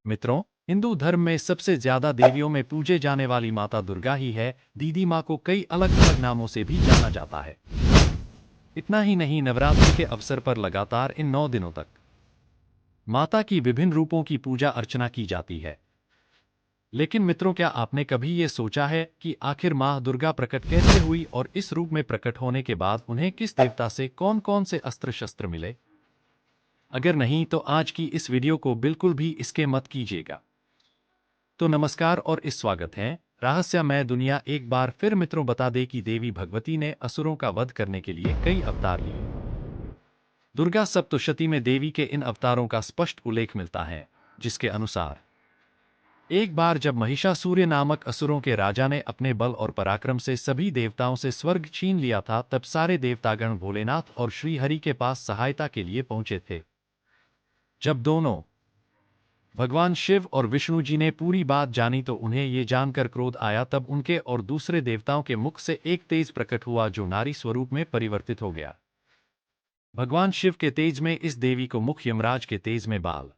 मित्रों, हिंदू धर्म में सबसे ज्यादा देवियों में पूजे जाने वाली माता दुर्गा ही है। दीदी माँ को कई अलग अलग नामों से भी जाना जाता है। इतना ही नहीं, नवरात्रि के अवसर पर लगातार इन 9 दिनों तक माता की विभिन्न रूपों की पूजा अर्चना की जाती है। लेकिन मित्रों, क्या आपने कभी ये सोचा है कि आखिर माँ दुर्गा प्रकट कैसे हुई और इस रूप में प्रकट होने के बाद उन्हें किस देवता से कौन कौन से अस्त्र शस्त्र मिले? अगर नहीं तो आज की इस वीडियो को बिल्कुल भी इसके मत कीजिएगा। तो नमस्कार और इस स्वागत है रहस्यमय दुनिया। एक बार फिर मित्रों, बता दें कि देवी भगवती ने असुरों का वध करने के लिए कई अवतार लिए। दुर्गा सप्तशती में देवी के इन अवतारों का स्पष्ट उल्लेख मिलता है, जिसके अनुसार एक बार जब महिषासुर नामक असुरों के राजा ने अपने बल और पराक्रम से सभी देवताओं से स्वर्ग छीन लिया था, तब सारे देवतागण भोलेनाथ और श्रीहरि के पास सहायता के लिए पहुंचे थे। जब दोनों भगवान शिव और विष्णु जी ने पूरी बात जानी तो उन्हें ये जानकर क्रोध आया। तब उनके और दूसरे देवताओं के मुख से एक तेज प्रकट हुआ जो नारी स्वरूप में परिवर्तित हो गया। भगवान शिव के तेज में इस देवी को मुख, यमराज के तेज में बाल,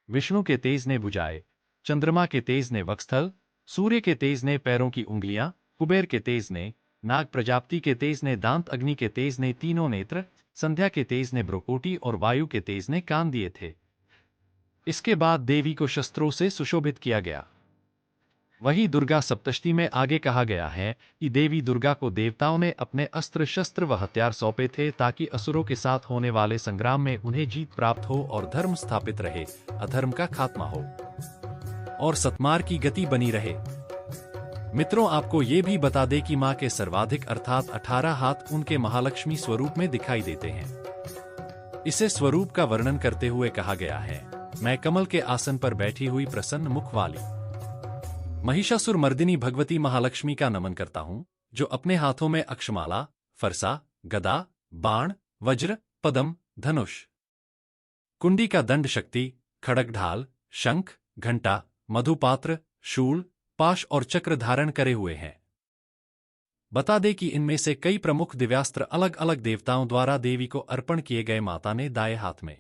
विष्णु के तेज ने भुजाएं, चंद्रमा के तेज ने वक्षस्थल, सूर्य के तेज ने पैरों की उंगलियां, कुबेर के तेज ने नाग, प्रजापति के तेज ने दांत, अग्नि के तेज ने तीनों नेत्र, संध्या के तेज ने भ्रुकुटी और वायु के तेज ने कान दिए थे। इसके बाद देवी को शस्त्रों से सुशोभित किया गया। वही दुर्गा सप्तशती में आगे कहा गया है कि देवी दुर्गा को देवताओं ने अपने अस्त्र शस्त्र व हथियार सौंपे थे ताकि असुरों के साथ होने वाले संग्राम में उन्हें जीत प्राप्त हो और धर्म स्थापित रहे, अधर्म का खात्मा हो और सतमार की गति बनी रहे। मित्रों, आपको ये भी बता दें कि मां के सर्वाधिक अर्थात 18 हाथ उनके महालक्ष्मी स्वरूप में दिखाई देते हैं। इसे स्वरूप का वर्णन करते हुए कहा गया है, मैं कमल के आसन पर बैठी हुई प्रसन्न मुख वाली महिषासुर मर्दिनी भगवती महालक्ष्मी का नमन करता हूं, जो अपने हाथों में अक्षमाला, फरसा, गदा, बाण, वज्र, पद्म, धनुष, कुंडी का दंड शक्ति, खड़ग ढाल, शंख, घंटा, मधुपात्र, शूल, पाश और चक्र धारण करे हुए हैं। बता दें कि इनमें से कई प्रमुख दिव्यास्त्र अलग अलग देवताओं द्वारा देवी को अर्पण किए गए। माता ने दाएं हाथ में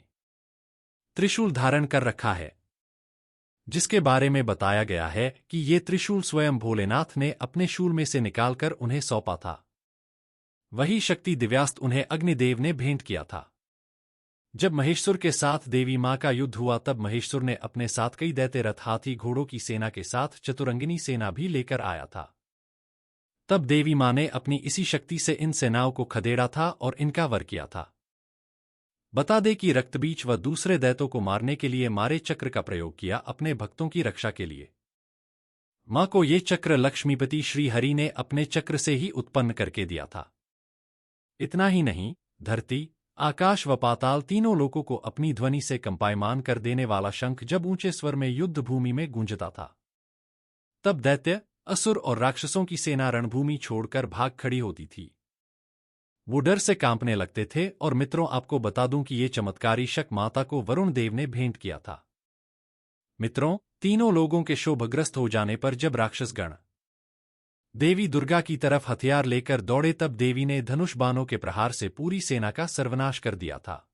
त्रिशूल धारण कर रखा है, जिसके बारे में बताया गया है कि ये त्रिशूल स्वयं भोलेनाथ ने अपने शूल में से निकालकर उन्हें सौंपा था। वही शक्ति दिव्यास्त्र उन्हें अग्निदेव ने भेंट किया था। जब महेश्वर के साथ देवी मां का युद्ध हुआ तब महेश्वर ने अपने साथ कई दैत्य रथ, हाथी, घोड़ों की सेना के साथ चतुरंगिनी सेना भी लेकर आया था। तब देवी मां ने अपनी इसी शक्ति से इन सेनाओं को खदेड़ा था और इनका वर किया था। बता दे कि रक्तबीज व दूसरे दैत्यों को मारने के लिए मारे चक्र का प्रयोग किया अपने भक्तों की रक्षा के लिए। मां को ये चक्र लक्ष्मीपति श्री हरि ने अपने चक्र से ही उत्पन्न करके दिया था। इतना ही नहीं, धरती, आकाश व पाताल तीनों लोकों को अपनी ध्वनि से कंपायमान कर देने वाला शंख जब ऊंचे स्वर में युद्ध भूमि में गूंजता था, तब दैत्य, असुर और राक्षसों की सेना रणभूमि छोड़कर भाग खड़ी होती थी। वो डर से कांपने लगते थे। और मित्रों, आपको बता दूं कि ये चमत्कारी शक माता को वरुण देव ने भेंट किया था। मित्रों, तीनों लोगों के शोभग्रस्त हो जाने पर जब राक्षसगण देवी दुर्गा की तरफ हथियार लेकर दौड़े तब देवी ने धनुष बाणों के प्रहार से पूरी सेना का सर्वनाश कर दिया था।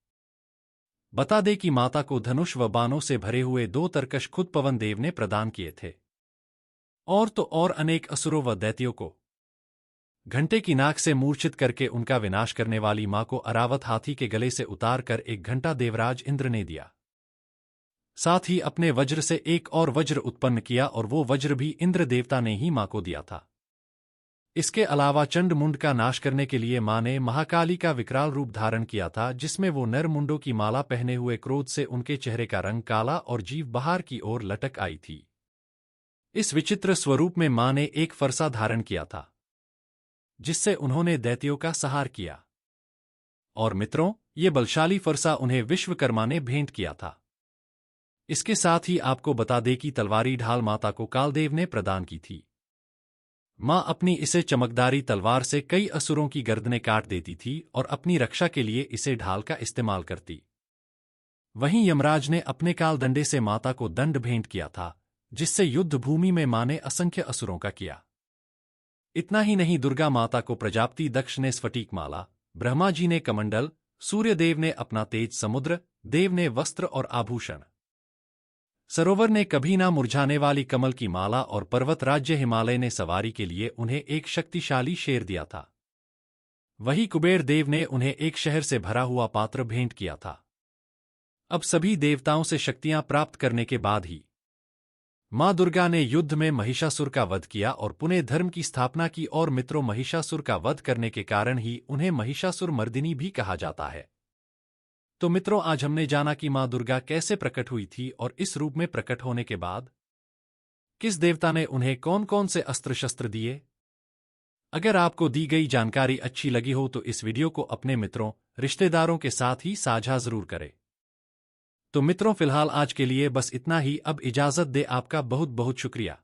बता दे कि माता को धनुष व बाणों से भरे हुए 2 तरकश खुद पवन देव ने प्रदान किए थे। और तो और अनेक असुरों व दैत्यों को घंटे की नाक से मूर्छित करके उनका विनाश करने वाली मां को अरावत हाथी के गले से उतार कर एक घंटा देवराज इंद्र ने दिया। साथ ही अपने वज्र से एक और वज्र उत्पन्न किया और वो वज्र भी इंद्र देवता ने ही मां को दिया था। इसके अलावा चंड मुंड का नाश करने के लिए मां ने महाकाली का विकराल रूप धारण किया था, जिसमें वो नर मुंडों की माला पहने हुए क्रोध से उनके चेहरे का रंग काला और जीभ बाहर की ओर लटक आई थी। इस विचित्र स्वरूप में मां ने एक फरसा धारण किया था, जिससे उन्होंने दैत्यों का संहार किया। और मित्रों, ये बलशाली फरसा उन्हें विश्वकर्मा ने भेंट किया था। इसके साथ ही आपको बता दें कि तलवारी ढाल माता को कालदेव ने प्रदान की थी। मां अपनी इसे चमकदारी तलवार से कई असुरों की गर्दनें काट देती थी और अपनी रक्षा के लिए इसे ढाल का इस्तेमाल करती। वहीं यमराज ने अपने काल दंडे से माता को दंड भेंट किया था, जिससे युद्ध भूमि में मां ने असंख्य असुरों का किया। इतना ही नहीं, दुर्गा माता को प्रजापति दक्ष ने स्फटिक माला, ब्रह्मा जी ने कमंडल, सूर्यदेव ने अपना तेज, समुद्र देव ने वस्त्र और आभूषण, सरोवर ने कभी ना मुरझाने वाली कमल की माला और पर्वत राज्य हिमालय ने सवारी के लिए उन्हें एक शक्तिशाली शेर दिया था। वही कुबेर देव ने उन्हें एक शहर से भरा हुआ पात्र भेंट किया था। अब सभी देवताओं से शक्तियां प्राप्त करने के बाद ही मां दुर्गा ने युद्ध में महिषासुर का वध किया और पुनः धर्म की स्थापना की, और मित्रों, महिषासुर का वध करने के कारण ही उन्हें महिषासुर मर्दिनी भी कहा जाता है। तो मित्रों, आज हमने जाना कि मां दुर्गा कैसे प्रकट हुई थी और इस रूप में प्रकट होने के बाद किस देवता ने उन्हें कौन कौन से अस्त्र शस्त्र दिए। अगर आपको दी गई जानकारी अच्छी लगी हो तो इस वीडियो को अपने मित्रों, रिश्तेदारों के साथ ही साझा जरूर करें। तो मित्रों, फिलहाल आज के लिए बस इतना ही। अब इजाजत दे, आपका बहुत बहुत शुक्रिया।